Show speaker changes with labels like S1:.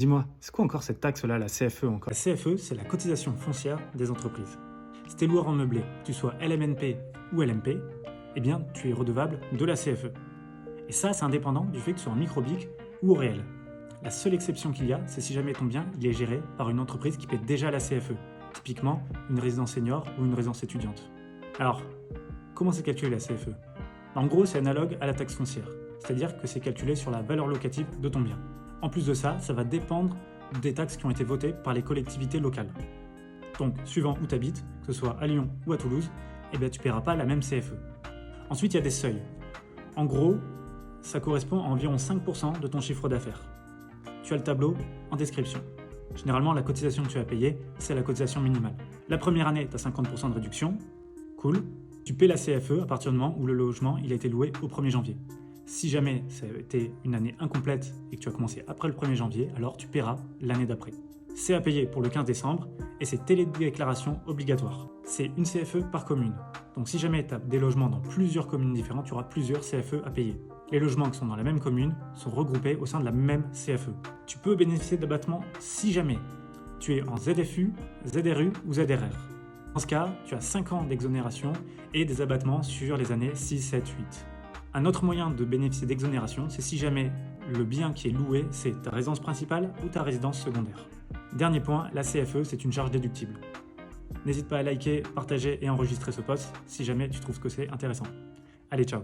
S1: Dis-moi, c'est quoi encore cette taxe-là, la CFE encore?
S2: La CFE, c'est la cotisation foncière des entreprises. Si tu es loueur en meublé, que tu sois LMNP ou LMP, eh bien, tu es redevable de la CFE. Et ça, c'est indépendant du fait que tu sois en microbique ou au réel. La seule exception qu'il y a, c'est si jamais ton bien il est géré par une entreprise qui paie déjà la CFE, typiquement une résidence senior ou une résidence étudiante. Alors, comment c'est calculé la CFE? En gros, c'est analogue à la taxe foncière, c'est-à-dire que c'est calculé sur la valeur locative de ton bien. En plus de ça, ça va dépendre des taxes qui ont été votées par les collectivités locales. Donc, suivant où tu habites, que ce soit à Lyon ou à Toulouse, eh bien, tu ne paieras pas la même CFE. Ensuite, il y a des seuils. En gros, ça correspond à environ 5% de ton chiffre d'affaires. Tu as le tableau en description. Généralement, la cotisation que tu vas payer, c'est la cotisation minimale. La première année, tu as 50% de réduction. Cool. Tu paies la CFE à partir du moment où le logement il a été loué au 1er janvier. Si jamais ça a été une année incomplète et que tu as commencé après le 1er janvier, alors tu paieras l'année d'après. C'est à payer pour le 15 décembre et c'est télédéclaration obligatoire. C'est une CFE par commune. Donc si jamais tu as des logements dans plusieurs communes différentes, tu auras plusieurs CFE à payer. Les logements qui sont dans la même commune sont regroupés au sein de la même CFE. Tu peux bénéficier d'abattements si jamais tu es en ZFU, ZRU ou ZRR. Dans ce cas, tu as 5 ans d'exonération et des abattements sur les années 6, 7, 8. Un autre moyen de bénéficier d'exonération, c'est si jamais le bien qui est loué, c'est ta résidence principale ou ta résidence secondaire. Dernier point, la CFE, c'est une charge déductible. N'hésite pas à liker, partager et enregistrer ce post si jamais tu trouves que c'est intéressant. Allez, ciao!